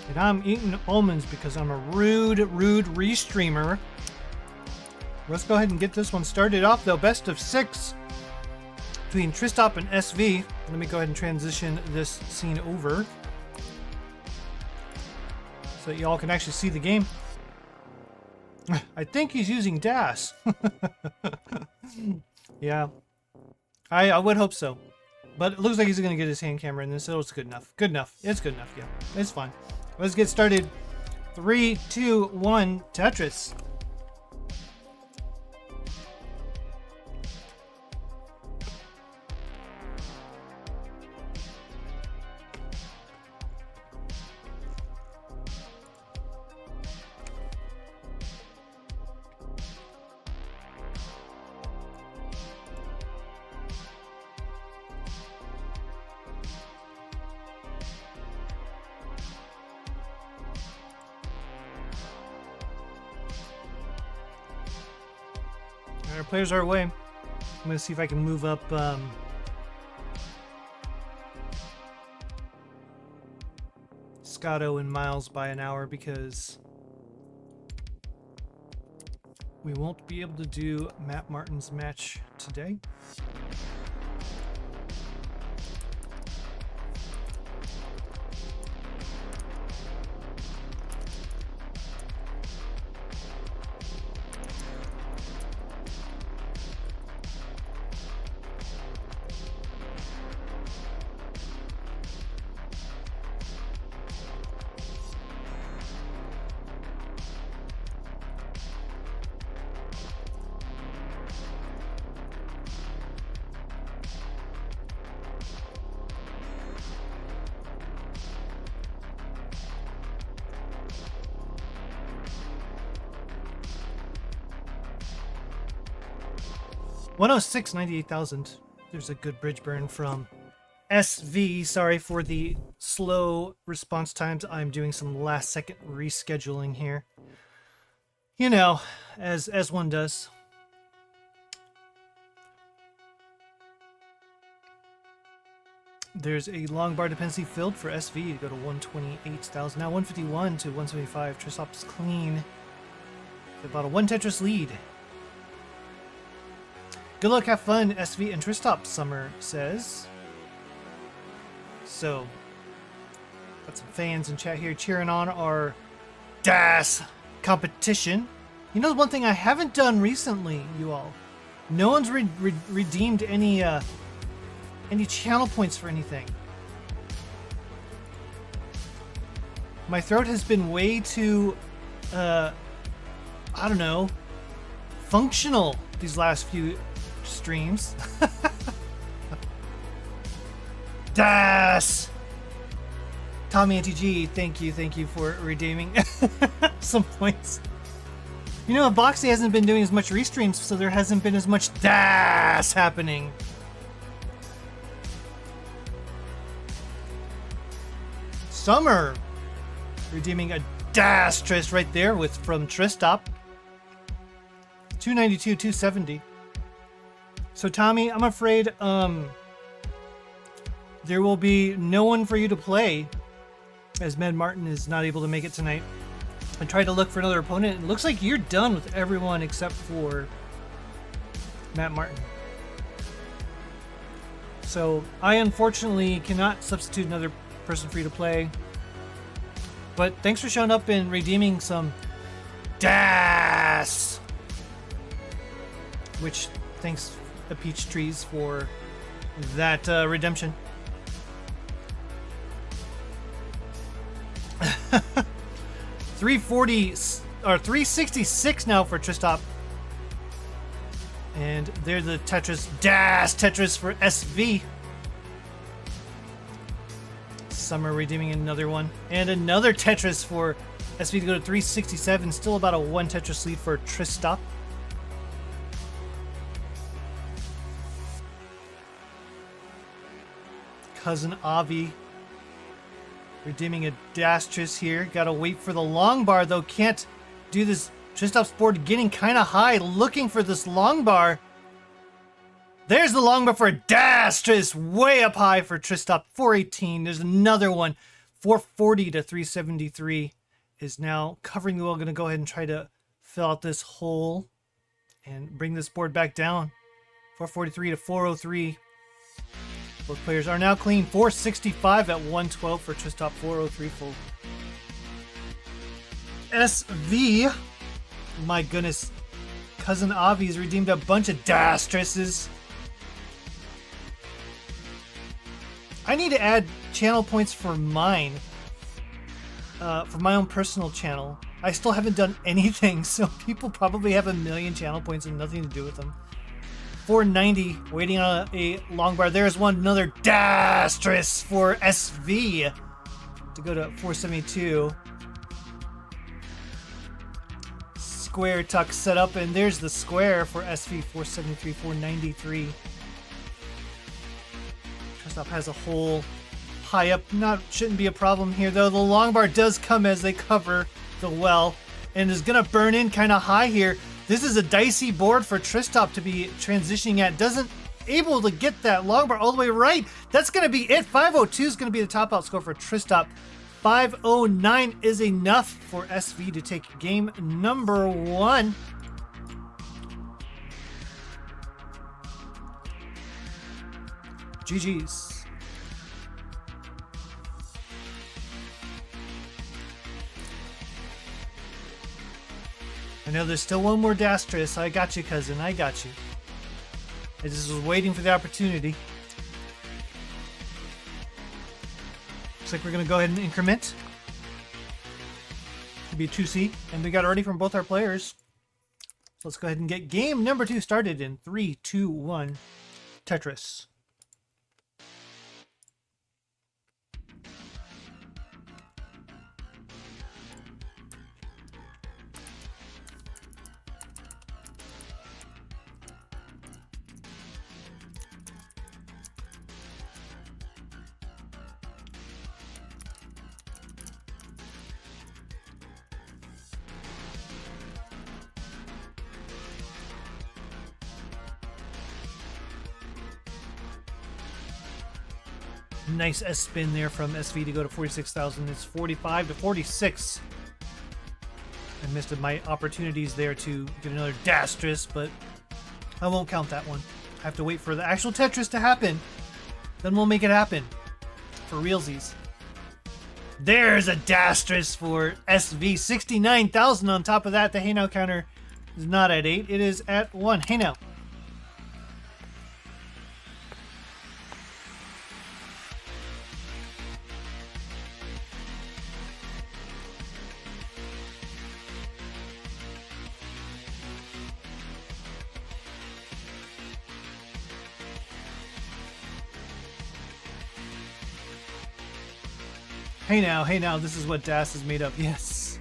And I'm eating almonds because I'm a rude restreamer. Let's go ahead and get this one started off, though. Best of 6 between Tristop and SV. Let me go ahead and transition this scene over so that y'all can actually see the game. I think he's using DAS. Yeah, I would hope so. But it looks like he's going to get his hand camera in this, so it's good enough. Good enough. It's good enough, yeah. It's fine. Let's get started. 3, 2, 1, Tetris. Our players are away. I'm going to see if I can move up Scotto and Miles by an hour, because we won't be able to do Matt Martin's match today. $106,98,000. There's a good bridge burn from SV. Sorry for the slow response times. I'm doing some last second rescheduling here. You know, as one does. There's a long bar dependency filled for SV to go to 128,000. Now 151 to 175. Tristop's clean. About a 1 Tetris lead. Good luck, have fun, SV and Tristop, Summer says. So, got some fans in chat here cheering on our DAS competition. You know, one thing I haven't done recently, you all. No one's redeemed any channel points for anything. My throat has been way too, I don't know, functional these last few streams. DAS! Tommy NTG, thank you for redeeming some points. You know, Boxy hasn't been doing as much restreams, so there hasn't been as much DAS happening. Summer redeeming a DAS Trist right there from Tristop. 292, 270. So Tommy, I'm afraid there will be no one for you to play, as Med Martin is not able to make it tonight. I tried to look for another opponent. It looks like you're done with everyone except for Matt Martin. So I unfortunately cannot substitute another person for you to play. But thanks for showing up and redeeming some DAS. Which, thanks the Peach Trees for that redemption. $340 or $366 now for Tristop. And there's the Tetris DAS Tetris for SV. Summer redeeming another one. And another Tetris for SV to go to 367. Still about a 1 Tetris lead for Tristop. Cousin Avi redeeming a Dastris here. Gotta wait for the long bar though. Can't do this. Tristop's board getting kind of high. Looking for this long bar. There's the long bar for Dastris. Way up high for Tristop. 418. There's another one 440 to 373 is now covering the wheel. Going to go ahead and try to fill out this hole and bring this board back down. 443 to 403. Both players are now clean. 465 at 112 for Tristop. 403 full. SV. My goodness. Cousin Avi's redeemed a bunch of Dastresses. I need to add channel points for mine. For my own personal channel. I still haven't done anything, so people probably have 1,000,000 channel points and nothing to do with them. 490, waiting on a long bar. There's another Dastress for SV to go to 472. Square tuck set up, and there's the square for SV. 473, 493. Tristop has a hole high up. Shouldn't be a problem here though. The long bar does come as they cover the well and is gonna burn in kind of high here. This is a dicey board for Tristop to be transitioning at. Doesn't able to get that long bar all the way right. That's gonna be it. 502 is gonna be the top out score for Tristop. 509 is enough for SV to take game number 1. GG's. I know there's still one more Dastress. I got you, cousin. I got you. I just was waiting for the opportunity. Looks like we're going to go ahead and increment. Could be a 2C. And we got it ready from both our players. So let's go ahead and get game number 2 started in 3, 2, 1. Tetris. Nice S spin there from SV to go to 46,000. It's 45 to 46. I missed my opportunities there to get another Dastress, but I won't count that one. I have to wait for the actual Tetris to happen. Then we'll make it happen. For realsies. There's a Dastress for SV. 69,000 on top of that. The Hey Now counter is not at 8. It is at 1. Hey Now. Hey now, this is what Das is made of. Yes.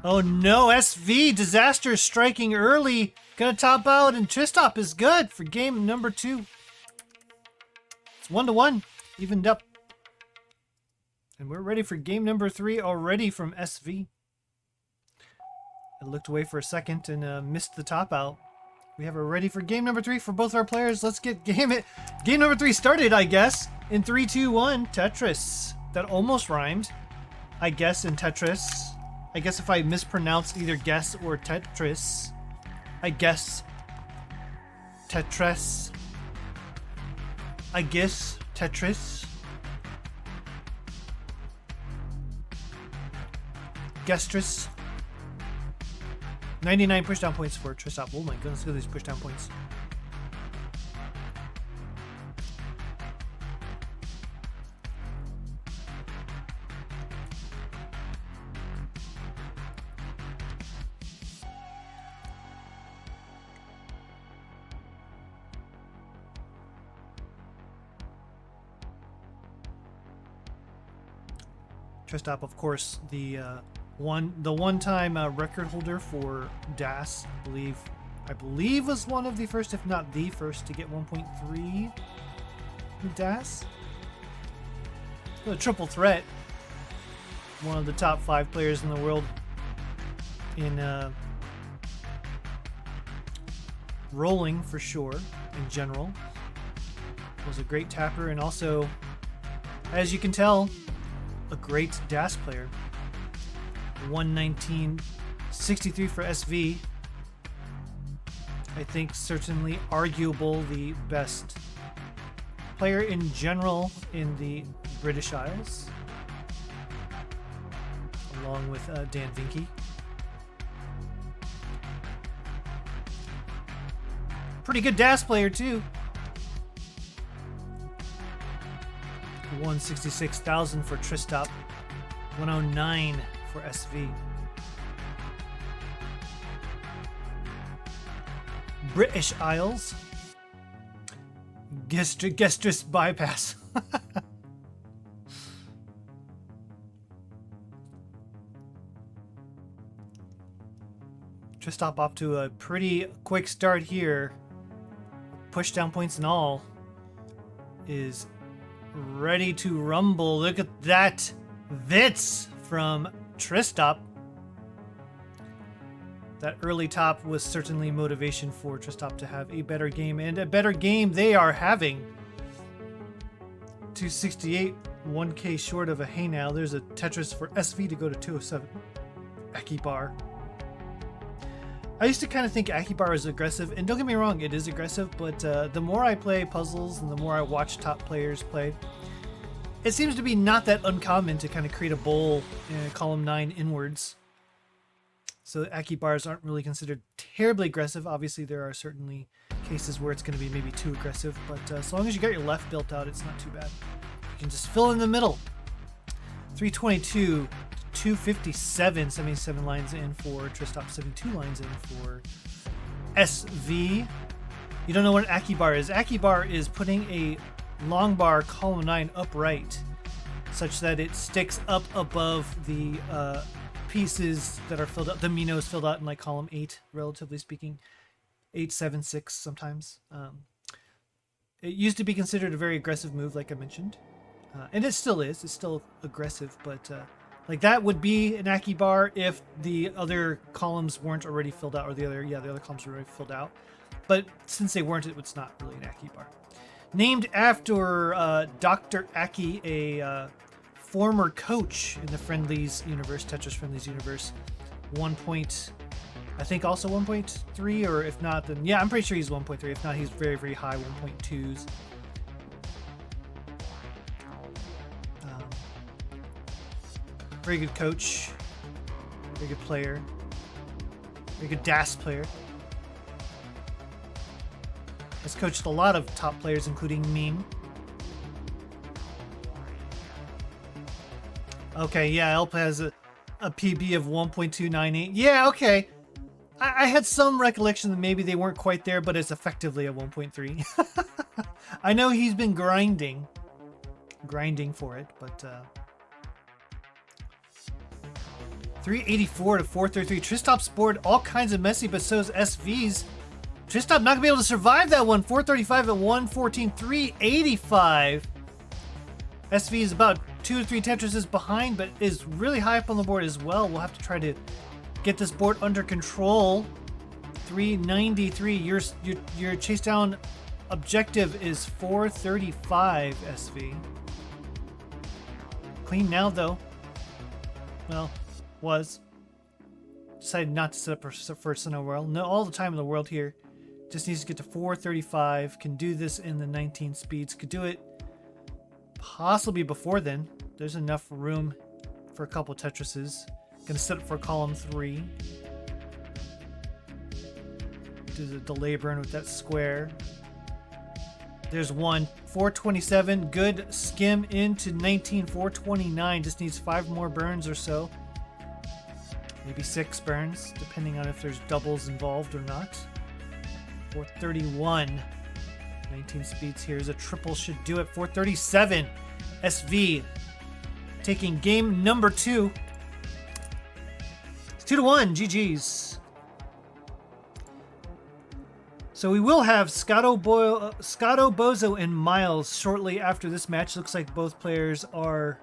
Oh no, SV, disaster striking early. Gonna top out, and Tristop is good for game number 2. 1-1, evened up. And we're ready for game number 3 already from SV. I looked away for a second and missed the top out. We have it ready for game number 3 for both our players. Let's get game number 3 started, I guess. In 3, 2, 1, Tetris. That almost rhymed, I guess, in Tetris. I guess if I mispronounced either guess or Tetris, I guess Tetris. I guess Tetris. Gestress. 99 pushdown points for Tristop. Oh my goodness, look at these pushdown points. Tristop, of course, the one-time record holder for DAS. I believe was one of the first, if not the first, to get 1.3 DAS. a triple threat. One of the top 5 players in the world in rolling for sure in general. Was a great tapper and also, as you can tell, a great DAS player. 119.63 for SV. I think certainly arguable the best player in general in the British Isles, along with Dan Vinke. Pretty good DAS player too. 166,000 for Tristop, 109 for SV. British Isles. Gestrous bypass. Tristop off to a pretty quick start here. Push down points and all. Is ready to rumble. Look at that. Vits from Tristop. That early top was certainly motivation for Tristop to have a better game, and a better game they are having. 268, 1k short of a hey now. There's a Tetris for SV to go to 207. Akibar. I used to kind of think Akibar is aggressive, and don't get me wrong, it is aggressive, but the more I play puzzles and the more I watch top players play, it seems to be not that uncommon to kind of create a bowl in column 9 inwards. So Akibars aren't really considered terribly aggressive. Obviously, there are certainly cases where it's going to be maybe too aggressive, but as long as you got your left built out, it's not too bad. You can just fill in the middle. 322, 257, 77 lines in for Tristop, 72 lines in for SV. You don't know what an Akibar is. Akibar is putting a long bar column 9 upright such that it sticks up above the pieces that are filled out. The Minos filled out in like column 8, relatively speaking. 8, 7, 6 sometimes. It used to be considered a very aggressive move, like I mentioned. And it still is. It's still aggressive, but like that would be an Akibar if the other columns weren't already filled out, or the other columns were already filled out. But since they weren't, it's not really an Akibar. Named after Dr. Aki, a former coach in the Friendlies universe, Tetris Friendlies universe. I think also 1.3, or if not, then yeah, I'm pretty sure he's 1.3. If not, he's very, very high 1.2s. Very good coach, very good player, very good DAS player. Has coached a lot of top players, including Meme. Okay, yeah, Elp has a PB of 1.298. Yeah, okay. I had some recollection that maybe they weren't quite there, but it's effectively a 1.3. I know he's been grinding for it, but 384 to 433. Tristop's board all kinds of messy, but so is SV's. Tristop not gonna be able to survive that one. 435 at 114, 385. SV is about 2 or 3 Tetrises behind, but is really high up on the board as well. We'll have to try to get this board under control. 393. Your chase down objective is 435, SV. Clean now, though. Well, was. Decided not to set up for Sinnoh World. No, all the time in the world here. Just needs to get to 435. Can do this in the 19 speeds. Could do it possibly before then. There's enough room for a couple Tetrises. Gonna set up for column 3. Do the delay burn with that square. There's one. 427. Good skim into 19. 429. Just needs 5 more burns or so. Maybe 6 burns, depending on if there's doubles involved or not. 431. 19 speeds here is a triple, should do it. 437. SV taking game number 2. It's 2-1. GG's. So we will have Scotto Bozo and Miles shortly after this match. Looks like both players are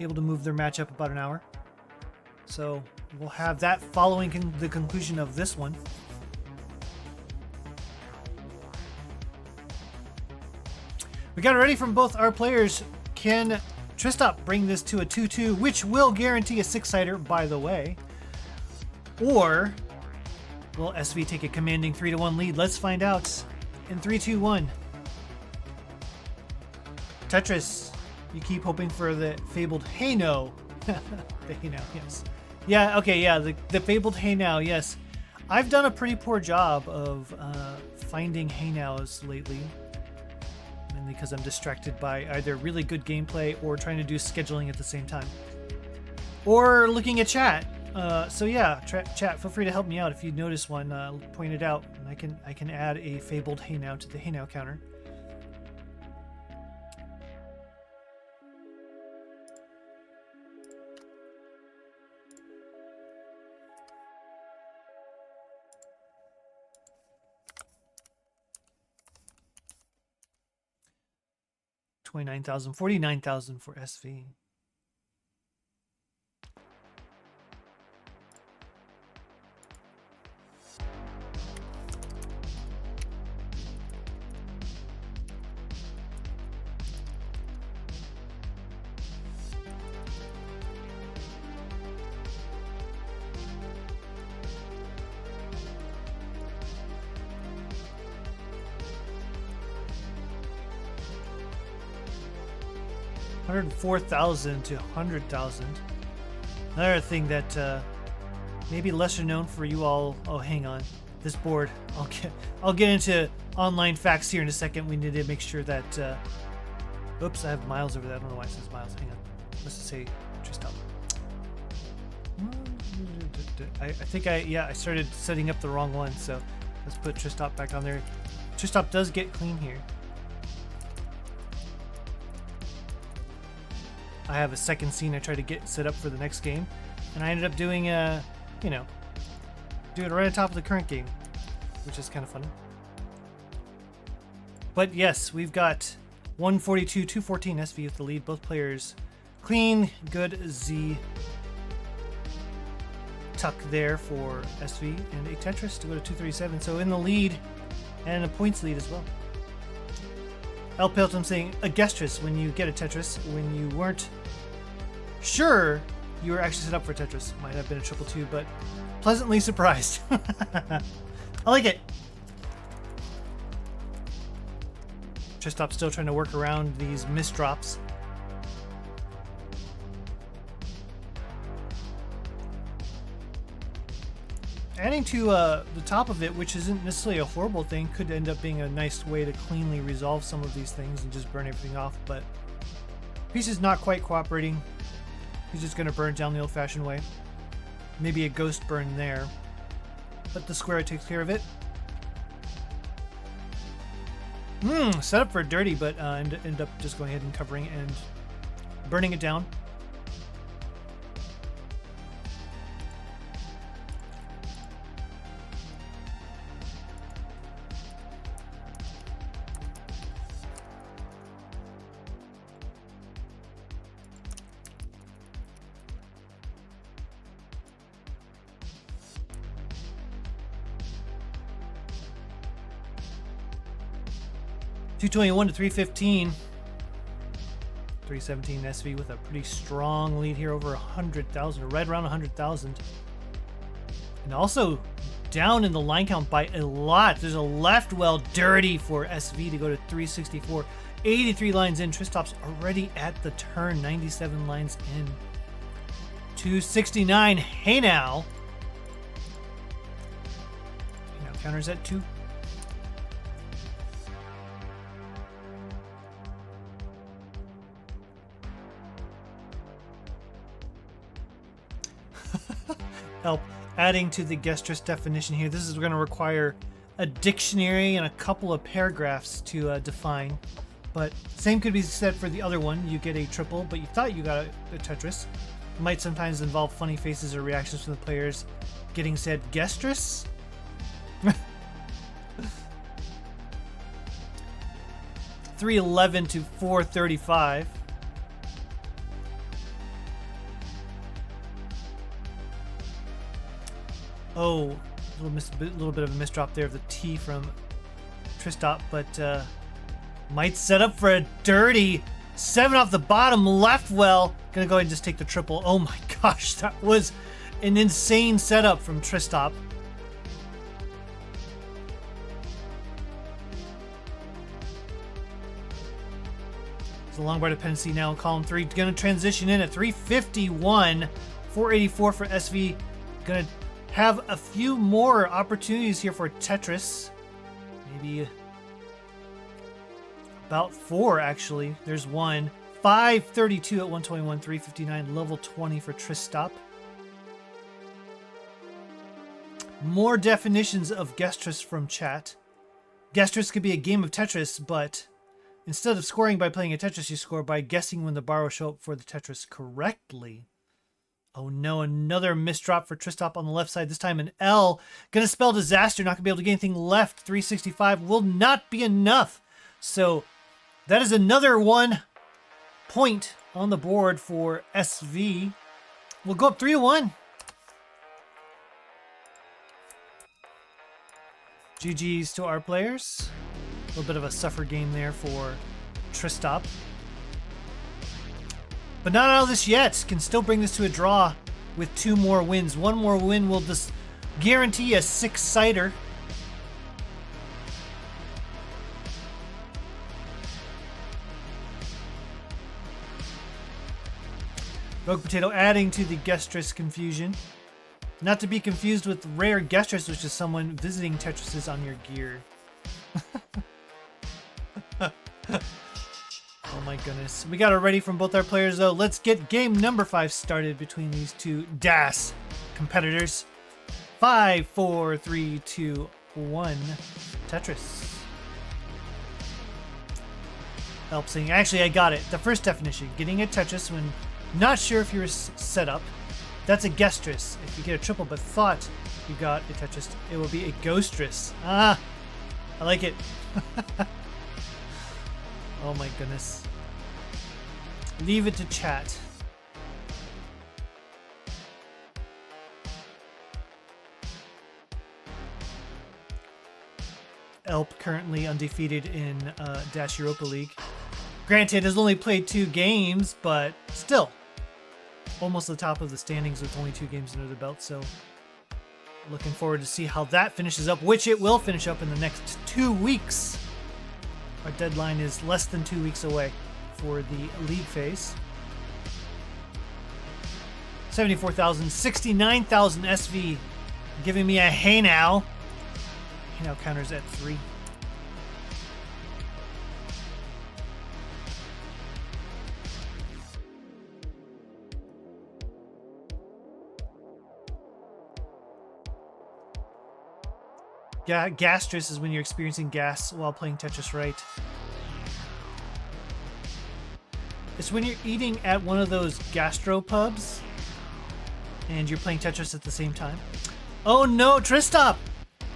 able to move their match up about an hour. So we'll have that following the conclusion of this one. We got it ready from both our players. Can Tristop bring this to a 2-2, which will guarantee a 6-sider, by the way? Or will SV take a commanding 3-1 lead? Let's find out in 3, 2, 1. Tetris, you keep hoping for the fabled hey no. The hey now, yes. Yeah, okay, yeah, the fabled hey now, yes. I've done a pretty poor job of finding hey nows lately. Mainly because I'm distracted by either really good gameplay or trying to do scheduling at the same time. Or looking at chat. So yeah, chat, feel free to help me out if you notice one. Point it out, and I can add a fabled hey now to the hey now counter. $29,000, $49,000 for SV. $104,000 to $100,000. Another thing that maybe lesser known for you all. Oh, hang on, this board. I'll get into online facts here in a second. We need to make sure that. Oops, I have Miles over there. I don't know why it says Miles. Hang on. Let's just say Tristop. I think I started setting up the wrong one. So let's put Tristop back on there. Tristop does get clean here. I have a second scene I tried to get set up for the next game, and I ended up doing do it right on top of the current game, which is kind of funny. But yes, we've got 142, 214 SV with the lead. Both players clean, good Z tuck there for SV, and a Tetris to go to 237. So in the lead, and a points lead as well. El Piltum saying a Gestris when you get a Tetris, when you weren't sure you were actually set up for Tetris. Might have been a 2-2, but pleasantly surprised. I like it. Tristop's still trying to work around these misdrops. Adding to the top of it, which isn't necessarily a horrible thing, could end up being a nice way to cleanly resolve some of these things and just burn everything off, but piece is not quite cooperating. He's just going to burn down the old-fashioned way. Maybe a ghost burn there, but the square takes care of it. Set up for dirty, but end up just going ahead and covering and burning it down. $221 to $315. $317 SV with a pretty strong lead here, over 100,000, right around 100,000. And also down in the line count by a lot. There's a left well dirty for SV to go to 364. 83 lines in. Tristop's already at the turn, 97 lines in. 269. Hey now. Now counters at 2. Help adding to the Gestris definition here. This is going to require a dictionary and a couple of paragraphs to define, but same could be said for the other one. You get a triple, but you thought you got a Tetris. It might sometimes involve funny faces or reactions from the players getting said Gestris. 311 to 435. Oh, a little bit of a misdrop there of the T from Tristop, but might set up for a dirty 7 off the bottom left. Well, gonna go ahead and just take the triple. Oh my gosh, that was an insane setup from Tristop. It's a long bar dependency now in column 3. Gonna transition in at 351, 484 for SV. Gonna have a few more opportunities here for Tetris. Maybe about 4, actually. There's one. 532 at 121, 359, level 20 for Tristop. More definitions of Gestris from chat. Gestris could be a game of Tetris, but instead of scoring by playing a Tetris, you score by guessing when the bar will show up for the Tetris correctly. Oh no, another misdrop for Tristop on the left side. This time an L. Gonna spell disaster. Not gonna be able to get anything left. 365 will not be enough. So that is another 1 point on the board for SV. We'll go up 3-1. GG's to our players. A little bit of a suffer game there for Tristop. But not out of this yet. Can still bring this to a draw with 2 more wins. 1 more win will just guarantee a 6-sider. Rogue Potato adding to the Gestris confusion. Not to be confused with rare Gestris, which is someone visiting Tetrises on your gear. Oh my goodness. We got it ready from both our players though. Let's get game number 5 started between these two DAS competitors. 5, 4, 3, 2, 1. Tetris. Helping. Actually, I got it. The first definition. Getting a Tetris when not sure if you're set up. That's a Gestris. If you get a triple but thought you got a Tetris, it will be a Ghostris. Ah! I like it. Oh my goodness. Leave it to chat. Elp currently undefeated in Dash Europa League. Granted, has only played 2 games, but still. Almost the top of the standings with only 2 games under the belt, so looking forward to see how that finishes up, which it will finish up in the next 2 weeks. Our deadline is less than 2 weeks away for the league phase. 74,000, 69,000 SV, giving me a hey now. Hey now counters at 3. Gastris is when you're experiencing gas while playing Tetris right. It's when you're eating at one of those gastro pubs and you're playing Tetris at the same time. Oh no, Tristop!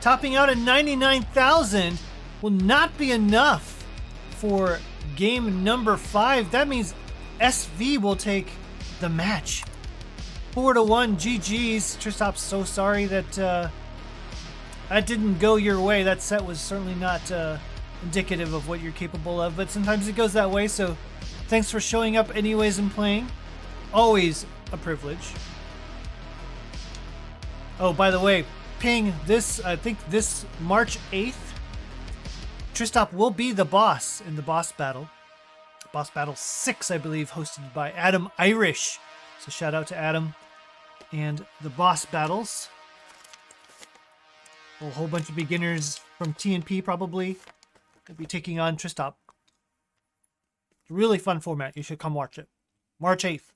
Topping out at 99,000 will not be enough for game number 5. That means SV will take the match. 4-1, GG's. Tristop's so sorry that that didn't go your way. That set was certainly not indicative of what you're capable of, but sometimes it goes that way, so thanks for showing up anyways and playing. Always a privilege. Oh, by the way, ping this, I think this March 8th, Tristop will be the boss in the boss battle. Boss Battle 6, I believe, hosted by Adam Irish. So shout out to Adam and the boss battles. A whole bunch of beginners from TNP probably could be taking on Tristop. Really fun format. You should come watch it. March 8th.